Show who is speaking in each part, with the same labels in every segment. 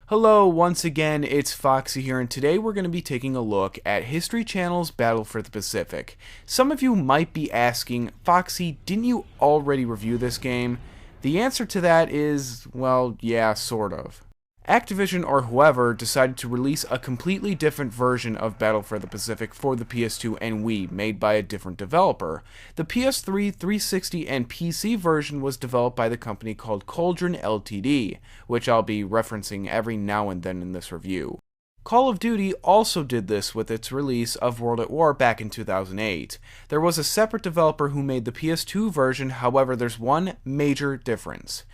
Speaker 1: Hello, once again, it's Foxy here, and today we're going to be taking a look at History Channel's Battle for the Pacific. Some of you might be asking, Foxy, didn't you already review this game? The answer to that is, well, yeah, sort of. Activision or whoever decided to release a completely different version of Battle for the Pacific for the PS2 and Wii, made by a different developer. The PS3, 360, and PC version was developed by the company called Cauldron Ltd, which I'll be referencing every now and then in this review. Call of Duty also did this with its release of World at War back in 2008. There was a separate developer who made the PS2 version, however there's one major difference.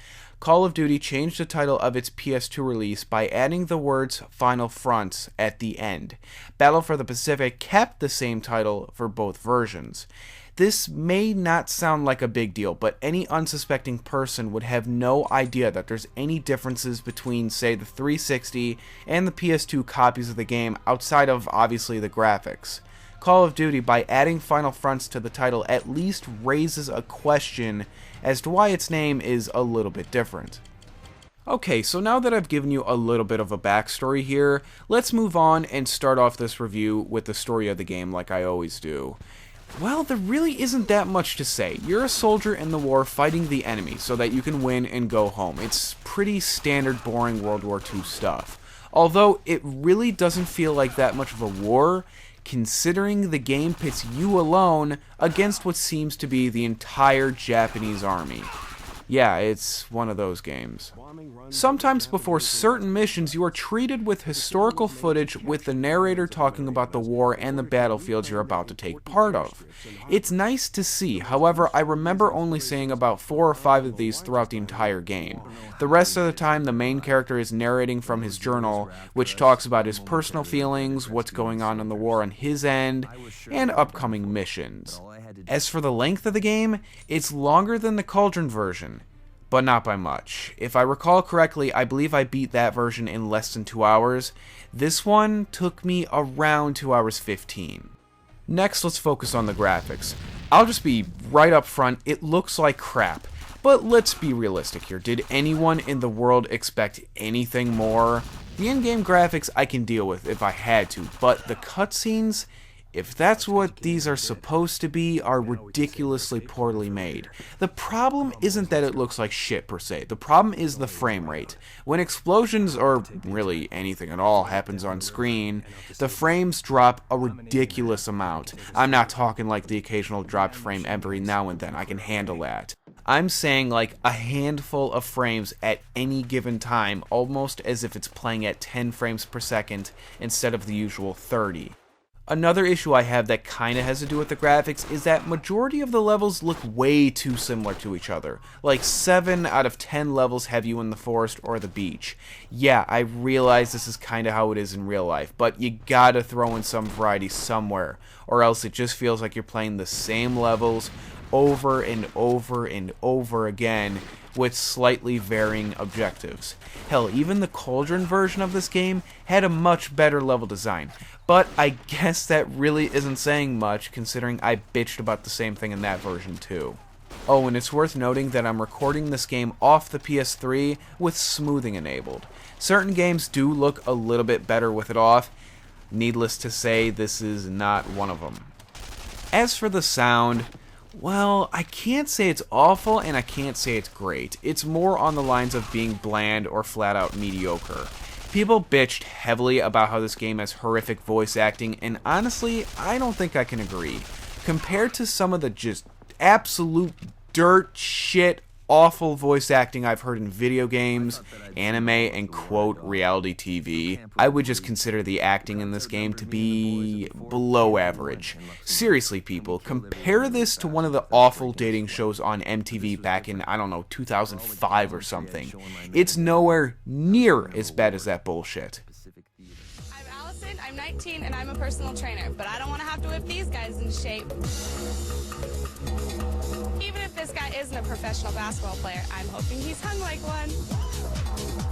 Speaker 1: Call of Duty changed the title of its PS2 release by adding the words Final Front at the end. Battle for the Pacific kept the same title for both versions. This may not sound like a big deal, but any unsuspecting person would have no idea that there's any differences between, say, the 360 and the PS2 copies of the game outside of, obviously, the graphics. Call of Duty, by adding Final Fronts to the title, at least raises a question as to why its name is a little bit different. Okay, so now that I've given you a little bit of a backstory here, let's move on and start off this review with the story of the game like I always do. Well, there really isn't that much to say. You're a soldier in the war fighting the enemy so that you can win and go home. It's pretty standard, boring World War II stuff. Although it really doesn't feel like that much of a war, considering the game pits you alone against what seems to be the entire Japanese army. Yeah, it's one of those games. Sometimes before certain missions, you are treated with historical footage with the narrator talking about the war and the battlefields you're about to take part of. It's nice to see, however, I remember only seeing about 4 or 5 of these throughout the entire game. The rest of the time, the main character is narrating from his journal, which talks about his personal feelings, what's going on in the war on his end, and upcoming missions. As for the length of the game, it's longer than the Cauldron version, but not by much. If I recall correctly, I believe I beat that version in less than 2 hours. This one took me around 2 hours 15. Next, let's focus on the graphics. I'll just be right up front, it looks like crap. But let's be realistic here. Did anyone in the world expect anything more? The in-game graphics I can deal with if I had to, but the cutscenes, if that's what these are supposed to be, are ridiculously poorly made. The problem isn't that it looks like shit per se. The problem is the frame rate. When explosions, or really anything at all, happens on screen, the frames drop a ridiculous amount. I'm not talking like the occasional dropped frame every now and then. I can handle that. I'm saying like a handful of frames at any given time, almost as if it's playing at 10 frames per second instead of the usual 30. Another issue I have that kinda has to do with the graphics is that majority of the levels look way too similar to each other. Like 7 out of 10 levels have you in the forest or the beach. Yeah, I realize this is kinda how it is in real life, but you gotta throw in some variety somewhere, or else it just feels like you're playing the same levels over and over and over again with slightly varying objectives. Hell, even the Cauldron version of this game had a much better level design, but I guess that really isn't saying much considering I bitched about the same thing in that version too. Oh, and it's worth noting that I'm recording this game off the PS3 with smoothing enabled. Certain games do look a little bit better with it off. Needless to say, this is not one of them. As for the sound, well, I can't say it's awful and I can't say it's great. It's more on the lines of being bland or flat out mediocre. People bitched heavily about how this game has horrific voice acting, and honestly, I don't think I can agree. Compared to some of the just absolute dirt shit awful voice acting I've heard in video games, anime, and quote, reality TV, I would just consider the acting in this game to be below average. Seriously, people, compare this to one of the awful dating shows on MTV back in, I don't know, 2005 or something. It's nowhere near as bad as that bullshit.
Speaker 2: I'm 19 and I'm a personal trainer, but I don't want to have to whip these guys into shape. Even if this guy isn't a professional basketball player, I'm hoping he's hung like one.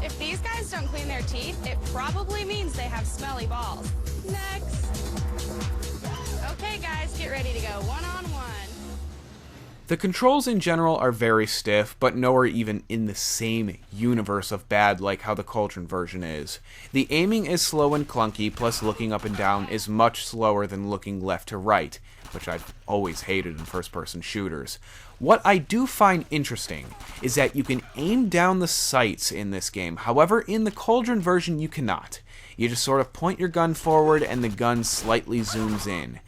Speaker 2: If these guys don't clean their teeth, it probably means they have smelly balls. Next. Okay guys, get ready to go one-on-one.
Speaker 1: The controls in general are very stiff, but nowhere even in the same universe of bad like how the Cauldron version is. The aiming is slow and clunky, plus looking up and down is much slower than looking left to right, which I've always hated in first-person shooters. What I do find interesting is that you can aim down the sights in this game, however in the Cauldron version you cannot. You just sort of point your gun forward and the gun slightly zooms in.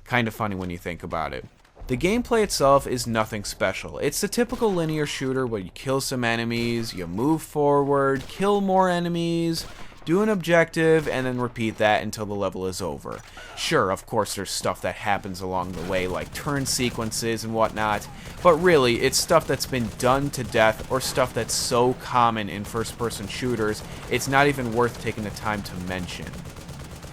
Speaker 1: Kinda funny when you think about it. The gameplay itself is nothing special. It's the typical linear shooter where you kill some enemies, you move forward, kill more enemies, do an objective, and then repeat that until the level is over. Sure, of course there's stuff that happens along the way, like turn sequences and whatnot, but really, it's stuff that's been done to death, or stuff that's so common in first-person shooters, it's not even worth taking the time to mention.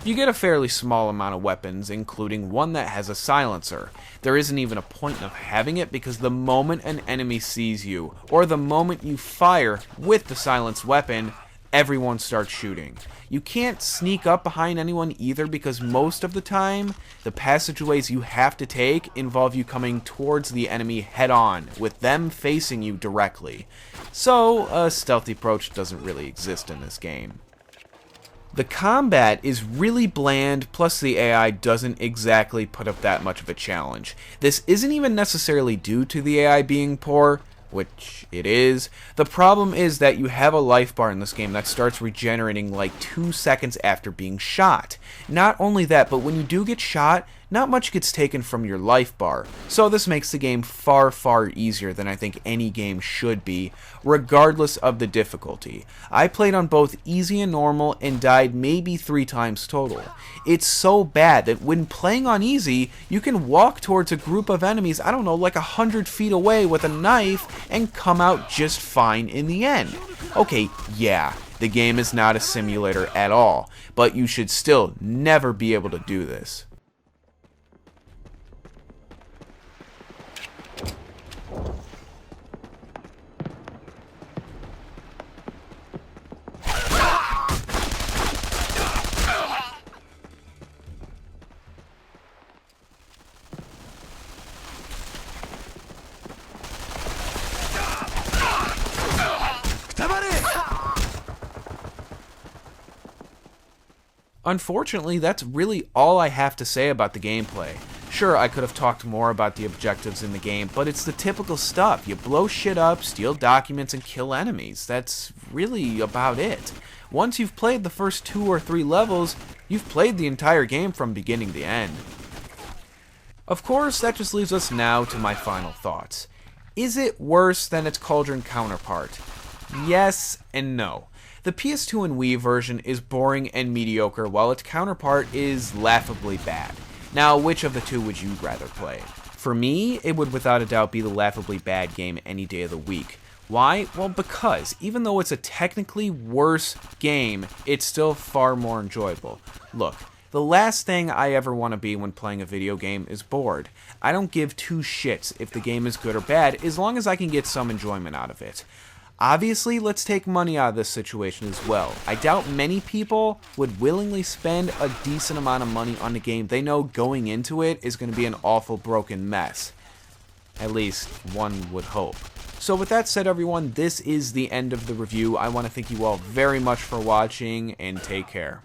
Speaker 1: You get a fairly small amount of weapons, including one that has a silencer. There isn't even a point of having it because the moment an enemy sees you, or the moment you fire with the silenced weapon, everyone starts shooting. You can't sneak up behind anyone either because most of the time, the passageways you have to take involve you coming towards the enemy head-on, with them facing you directly. So, a stealthy approach doesn't really exist in this game. The combat is really bland, plus the AI doesn't exactly put up that much of a challenge. This isn't even necessarily due to the AI being poor, which it is. The problem is that you have a life bar in this game that starts regenerating like 2 seconds after being shot. Not only that, but when you do get shot, not much gets taken from your life bar. So this makes the game far, far easier than I think any game should be, regardless of the difficulty. I played on both easy and normal and died maybe 3 times total. It's so bad that when playing on easy, you can walk towards a group of enemies, I don't know, like 100 feet away with a knife and come out just fine in the end. Okay, yeah, the game is not a simulator at all, but you should still never be able to do this. Unfortunately, that's really all I have to say about the gameplay. Sure, I could have talked more about the objectives in the game, but it's the typical stuff. You blow shit up, steal documents, and kill enemies. That's really about it. Once you've played the first 2 or 3 levels, you've played the entire game from beginning to end. Of course, that just leaves us now to my final thoughts. Is it worse than its Cauldron counterpart? Yes and no. The PS2 and Wii version is boring and mediocre, while its counterpart is laughably bad. Now, which of the two would you rather play? For me, it would without a doubt be the laughably bad game any day of the week. Why? Well, because even though it's a technically worse game, it's still far more enjoyable. Look, the last thing I ever want to be when playing a video game is bored. I don't give 2 shits if the game is good or bad, as long as I can get some enjoyment out of it. Obviously, let's take money out of this situation as well. I doubt many people would willingly spend a decent amount of money on a game they know going into it is going to be an awful broken mess. At least, one would hope. So with that said, everyone, this is the end of the review. I want to thank you all very much for watching, and take care.